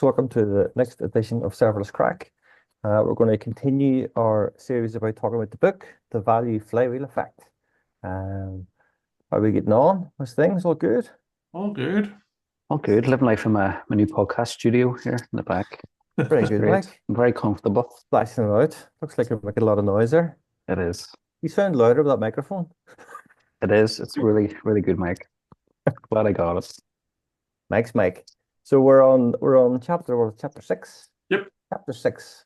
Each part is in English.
folks. Welcome to the next edition of Serverless Craic. We're going to continue our series about talking about the book, The Value Flywheel Effect. How are we getting on? How's things? All good? All good. All good. Living life in my new podcast studio here in the back. Very good, Great. Mike. I'm very comfortable. Splashing it out. Looks like you're making a lot of noise there. It is. You sound louder with that microphone. It is. It's really, really good, Mike. Glad I got it. Mike's Mike. So we're on chapter 6. Yep. Chapter 6.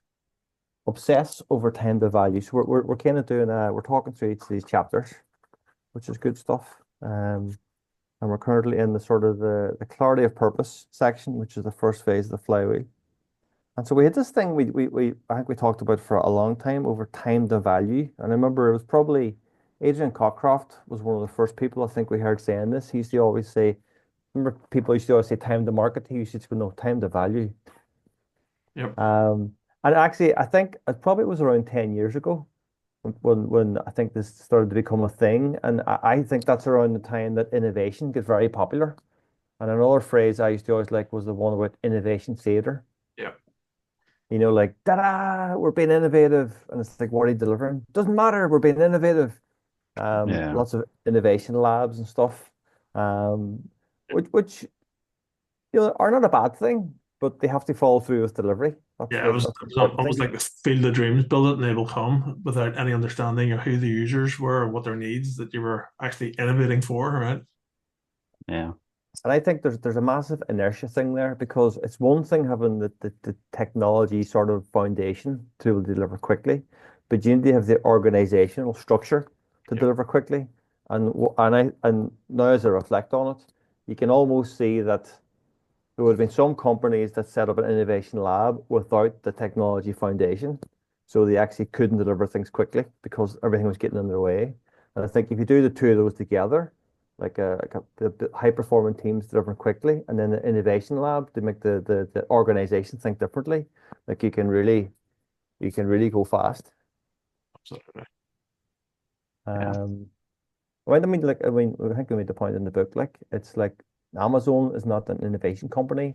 Obsess over time to value. So we're kind of doing we're talking through each of these chapters, which is good stuff. And we're currently in the sort of the clarity of purpose section, which is the first phase of the flywheel. And so we had this thing we I think we talked about for a long time over time to value. And I remember it was probably Adrian Cockcroft was one of the first people I think we heard saying this. He used to always say, remember people used to always say time to market. He used to say, no, time to value. Yep. And actually, I think it probably was around 10 years ago when I think this started to become a thing. And I think that's around the time that innovation gets very popular. And another phrase I used to always like was the one about innovation theater. Yep. You know, like, ta-da, we're being innovative. And it's like, what are you delivering? Doesn't matter, we're being innovative. Yeah. Lots of innovation labs and stuff, which are not a bad thing, but they have to follow through with delivery. Yeah, it was almost like the field of dreams, build it and they will come without any understanding of who the users were or what their needs that you were actually innovating for, right? Yeah. And I think there's a massive inertia thing there because it's one thing having the technology sort of foundation to deliver quickly, but you need to have the organizational structure to Yep. deliver quickly. And now as I reflect on it, you can almost see that there would have been some companies that set up an innovation lab without the technology foundation. So they actually couldn't deliver things quickly because everything was getting in their way. And I think if you do the two of those together, the high performing teams delivering quickly, and then the innovation lab to make the organization think differently, like you can really go fast. Absolutely. Yeah. I think we made the point in the book, like it's like Amazon is not an innovation company.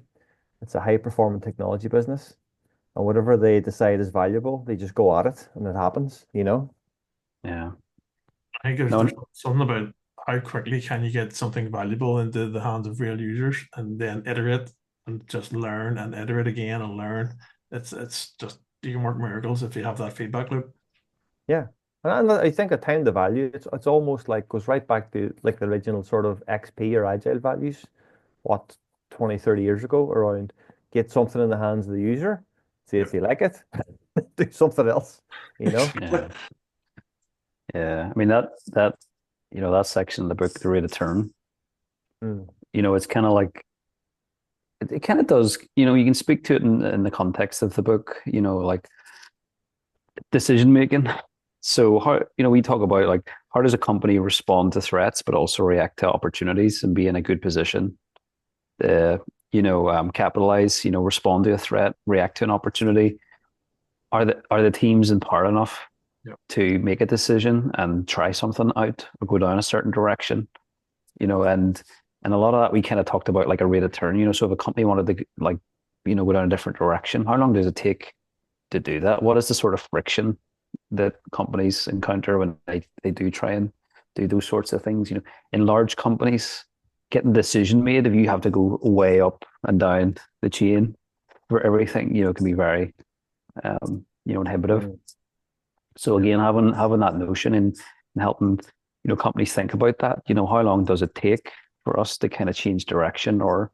It's a high performing technology business. And whatever they decide is valuable, they just go at it and it happens, you know? Yeah. I think there's, No, there's something about how quickly can you get something valuable into the hands of real users and then iterate and just learn and iterate again and learn. It's just you can work miracles if you have that feedback loop. Yeah. And I think at time to value, it's almost like goes right back to like the original sort of XP or agile values, what, 20, 30 years ago around get something in the hands of the user, see if Yep. they like it, do something else, you know? yeah. Yeah. I mean that section of the book, The Rate of Turn, Mm. it's kind of like it kind of does, you can speak to it in the context of the book, like decision making. So how, we talk about like how does a company respond to threats, but also react to opportunities and be in a good position to, capitalize, respond to a threat, react to an opportunity. Are the teams empowered enough Yep. to make a decision and try something out or go down a certain direction? And a lot of that we kind of talked about like a rate of turn, so if a company wanted to like, go down a different direction, how long does it take to do that? What is the sort of friction that companies encounter when they do try and do those sorts of things? In large companies, getting a decision made, if you have to go way up and down the chain for everything, can be very, inhibitive. Mm. So again, having that notion and helping, companies think about that, how long does it take for us to kind of change direction or,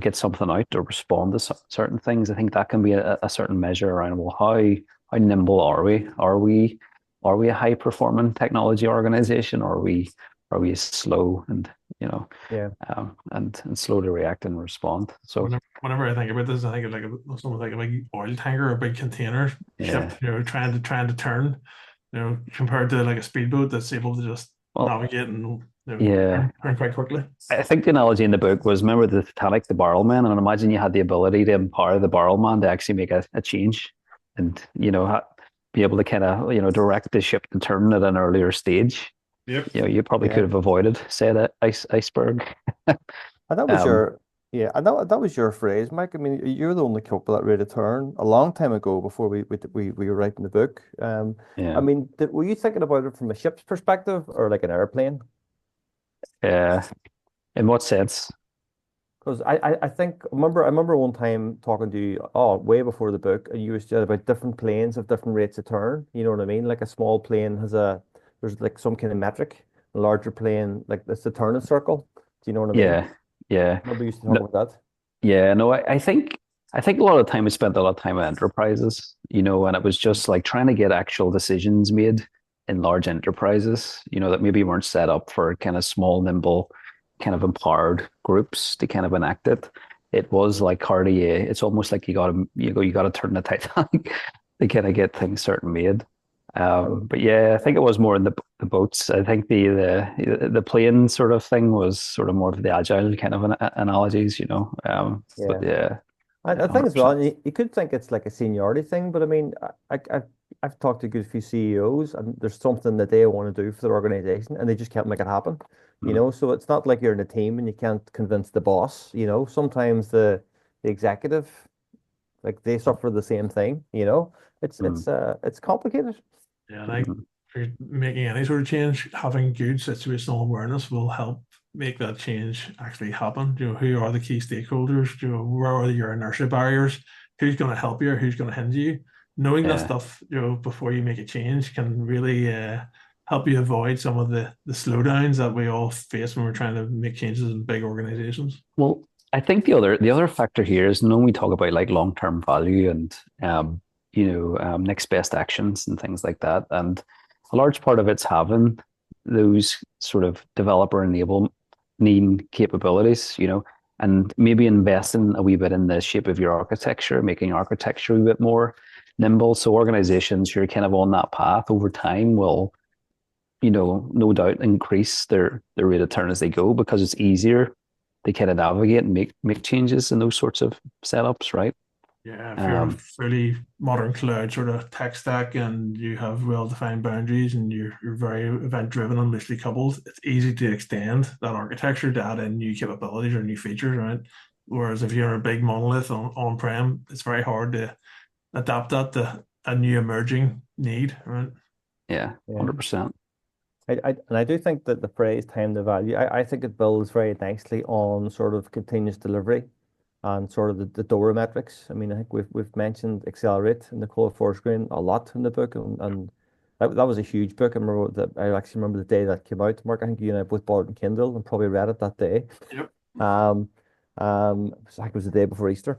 get something out or respond to certain things? I think that can be a certain measure around, well, how nimble are we? Are we a high performing technology organization, or are we slow and Yeah. and slow to react and respond? So Whenever I think about this, I think of something like a big oil tanker or a big container ship, yeah, trying to turn, compared to like a speedboat that's able to just well, navigate and yeah. turn quite quickly. I think the analogy in the book was, remember the Titanic, the barrel man, and imagine you had the ability to empower the barrel man to actually make a change and, be able to kind of, direct the ship to turn at an earlier stage. Yep. You probably Yeah. could have avoided, say, that iceberg. And that was Um, Yeah, and that was your phrase, Mike. I mean, you're the only couple that rate of return a long time ago before we were writing the book. I Yeah. mean, were you thinking about it from a ship's perspective or like an airplane? Uh, in what sense? Because I think I remember one time talking to you, oh, way before the book, and you were said about different planes of different rates of turn. You know what I mean? Like a small plane there's like some kind of metric. A larger plane, like it's the turning circle. Do you know what I mean? Yeah. Yeah. Remember you used to talk No, about that? yeah, no, I think a lot of time I spent a lot of time in enterprises, and it was just like trying to get actual decisions made in large enterprises, that maybe weren't set up for kind of small, nimble, kind of empowered groups to kind of enact it. It was like RDA. It's almost like you gotta turn the Titanic to kind of get things certain made. Oh, But yeah, I think it was more in the boats. I think the plane sort of thing was sort of more of the agile kind of analogies. But yeah. yeah, yeah, I think as well, 100%. and you could think it's like a seniority thing, but I mean, I've talked to a good few CEOs, and there's something that they want to do for their organization, and they just can't make it happen. Mm, So it's not like you're in a team and you can't convince the boss. Sometimes the executive, like they suffer the same thing. mm, It's complicated. Yeah, and mm. if you're making any sort of change, having good situational awareness will help make that change actually happen. Who are the key stakeholders? Where are your inertia barriers? Who's going to help you or who's going to hinder you? Knowing that Yeah. stuff, before you make a change can really help you avoid some of the slowdowns that we all face when we're trying to make changes in big organizations. Well, I think the other factor here is when we talk about like long-term value and next best actions and things like that, and a large part of it's having those sort of developer enabling capabilities, and maybe investing a wee bit in the shape of your architecture, making architecture a wee bit more nimble. So organizations who are kind of on that path over time will, no doubt increase their rate of turn as they go because it's easier to kind of navigate and make changes in those sorts of setups, right? Yeah, if you're a Um, fairly modern cloud sort of tech stack and you have well-defined boundaries and you're very event-driven and loosely coupled, it's easy to extend that architecture to add in new capabilities or new features, right? Whereas if you're a big monolith on-prem, it's very hard to adapt that to a new emerging need, right? yeah, Yeah. 100%. And I do think that the phrase time to value, I think it builds very nicely on sort of continuous delivery and sort of the DORA metrics. I mean, I think we've mentioned accelerate in the core four screen a lot in the book, and that was a huge book. I actually remember the day that came out. Mark, I think you and I both bought it in Kindle and probably read it that day. Yep. Um, I think it was the day before Easter.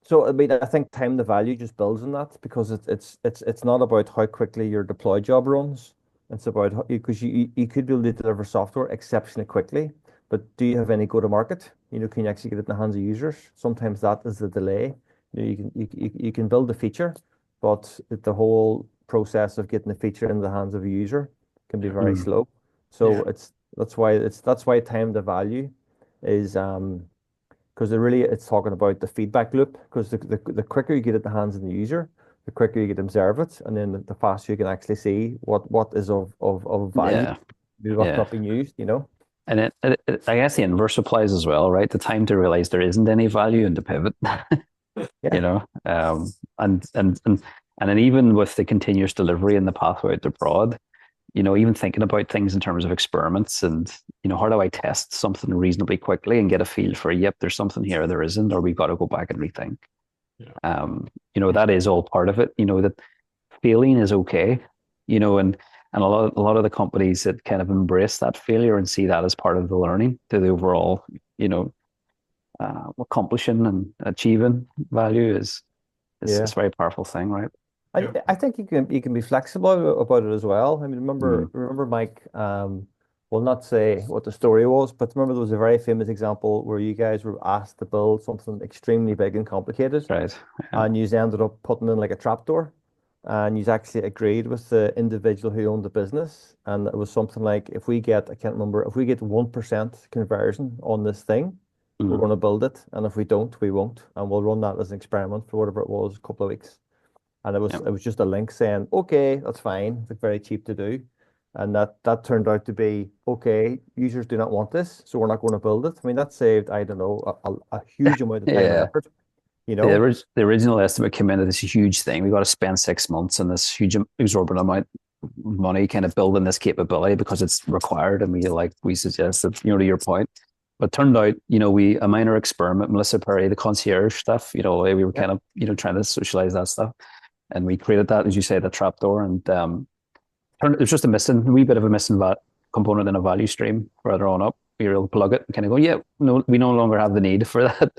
So I mean, I think time to value just builds on that because it's not about how quickly your deploy job runs. It's about how, because you could be able to deliver software exceptionally quickly, but do you have any go to market? Can you actually get it in the hands of users? Sometimes that is the delay. You can build a feature, but the whole process of getting the feature in the hands of a user can be Yep. very Mm, slow. So Yeah. that's why time to value is because it's talking about the feedback loop because the quicker you get it in the hands of the user, the quicker you can observe it, and then the faster you can actually see what is of value, yeah, maybe what's yeah. not being used. And I guess the inverse applies as well, right? The time to realize there isn't any value and to pivot, you Yeah, know, and then even with the continuous delivery and the pathway to prod, even thinking about things in terms of experiments and, how do I test something reasonably quickly and get a feel for, yep, there's something here, there isn't, or we've got to go back and rethink. Yeah. That is all part of it, that failing is okay, and a lot of the companies that kind of embrace that failure and see that as part of the learning to the overall, accomplishing and achieving value is yeah. a very powerful thing, right? And I think you can be flexible about it as well. I mean, remember Mm, remember Mike. Will not say what the story was, but remember there was a very famous example where you guys were asked to build something extremely big and complicated, right. Yeah. and you ended up putting in like a trapdoor, and you actually agreed with the individual who owned the business, and it was something like I can't remember, if we get 1% conversion on this thing, we're Mm, going to build it, and if we don't, we won't, and we'll run that as an experiment for whatever it was, a couple of weeks. And it was yeah. it was just a link saying, okay, that's fine. It's like very cheap to do. And that turned out to be, okay, users do not want this, so we're not going to build it. I mean, that saved, I don't know, a huge amount of time and Yeah. effort, you The, know? the original estimate came into this huge thing. We got to spend 6 months and this huge exorbitant amount of money kind of building this capability because it's required. And we suggested, to your point. But it turned out, a minor experiment, Melissa Perry, the concierge stuff, we were kind of, trying to socialize that stuff. And we created that, as you say, the trapdoor. And there's just a wee bit of a missing component in a value stream further on up. We were able to plug it and kind of go, yeah, no, we no longer have the need for that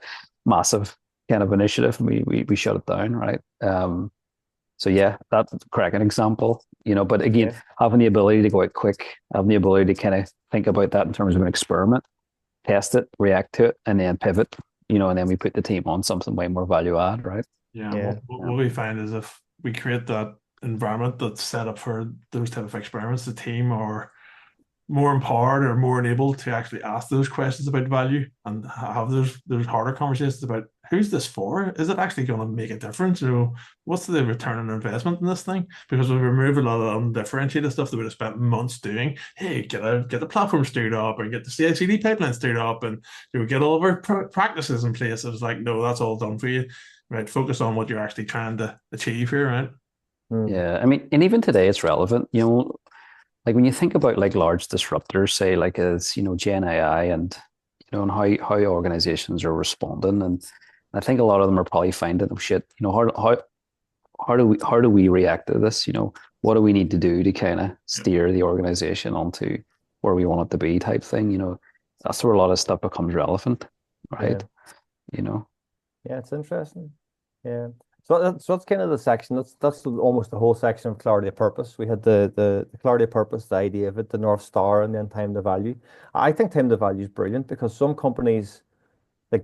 massive kind of initiative. We shut it down, right? So yeah, that's a cracking example, but again, having the ability to go out quick, having the ability to kind of think about that in terms of an experiment, test it, react to it, and then pivot, and then we put the team on something way more value add, right? Yeah, what we find is if we create that environment that's set up for those type of experiments, the team are more empowered or more enabled to actually ask those questions about value and have those harder conversations about who's this for? Is it actually going to make a difference? What's the return on investment in this thing? Because we remove a lot of undifferentiated stuff that we would have spent months doing. Hey, get the platform stirred up and get the CI/CD pipeline stirred up and get all of our practices in place. It's like, no, that's all done for you. Right. Focus on what you're actually trying to achieve here, right? Yeah. I mean, and even today it's relevant, like when you think about like large disruptors, say like as Gen AI and and how organizations are responding, and I think a lot of them are probably finding, oh shit, how do we react to this? What do we need to do to kind of steer the organization onto where we want it to be, type thing. That's where a lot of stuff becomes relevant, right? Yeah, it's interesting. Yeah. So that's kind of the section. That's almost the whole section of clarity of purpose. We had the clarity of purpose, the idea of it, the North Star, and then time to value. I think time to value is brilliant because some companies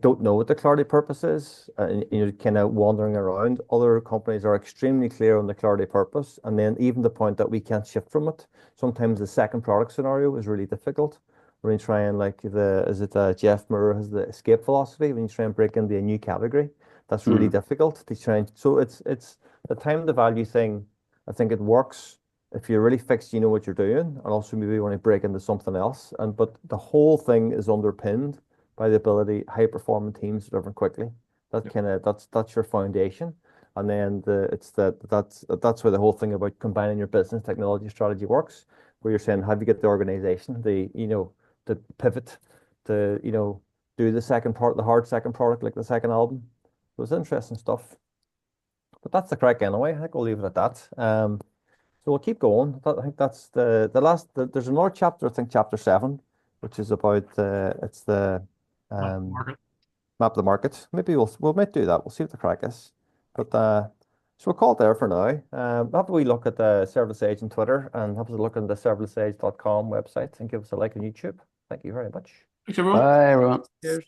don't know what the clarity of purpose is, and kind of wandering around. Other companies are extremely clear on the clarity of purpose, and then even the point that we can't shift from it. Sometimes the second product scenario is really difficult. When you try and Jeff Moore has the escape philosophy, when you try and break into a new category, that's really difficult to try and, so it's the time to value thing. I think it works if you're really fixed, what you're doing, and also maybe you want to break into something else. But the whole thing is underpinned by the ability high performing teams to learn quickly. That's your foundation. And then that's where the whole thing about combining your business technology strategy works, where you're saying, how do you get the organization, to pivot, to do the second part, the hard second product, like the second album. So it's interesting stuff. But that's the crack anyway. I think we'll leave it at that. So we'll keep going. I think that's the last. There's another chapter. I think chapter 7, which is about it's the map the market. Maybe we might do that. We'll see what the crack is. But so we'll call it there for now. Have a wee look at the Serverless Age on Twitter, and have a look at the serverlessage.com website, and give us a like on YouTube. Thank you very much. Thanks, everyone. Bye, everyone. Cheers.